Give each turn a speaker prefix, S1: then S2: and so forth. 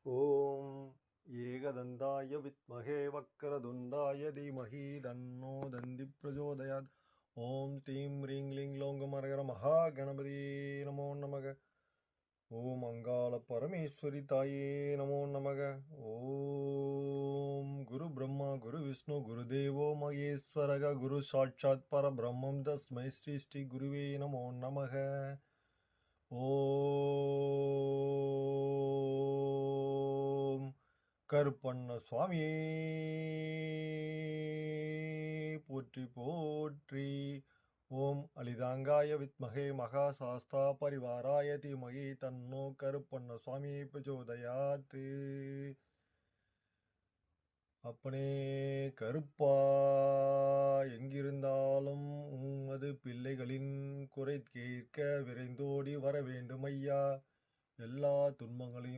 S1: ஓம் ஏகதந்தாய வித்மகே வக்கரதுண்டாய தீமஹி தன்னோ தந்தி பிரஜோதயாத். ஓம் ஸ்ரீம் ரீங் லிங் லோங்கம் அரகர மகா கணபதி நமோ நமக. ஓம் அங்காள பரமேஸ்வரி தாயே நமோ நமக. ஓம் குரு பிரம்மா குரு விஷ்ணு குரு தேவோ மகேஸ்வரக குரு சாட்சாத் பரபிரம்மம் தஸ்மை ஸ்ரீ ஸ்ரீ குருவே நமோ நமக. ஓம் கருப்பண்ண சுவாமியே போற்றி போற்றி. ஓம் அலிதாங்காய வித்மகே மகா சாஸ்தா பரிவாராய தீமகி தன்னோ கருப்பண்ண சுவாமியே பிரச்சோதயாத். அப்பனே கருப்பா, எங்கிருந்தாலும் உமது பிள்ளைகளின் குறை கேட்க விரைந்தோடி வர வேண்டும் ஐயா. எல்லா துன்பங்களையும்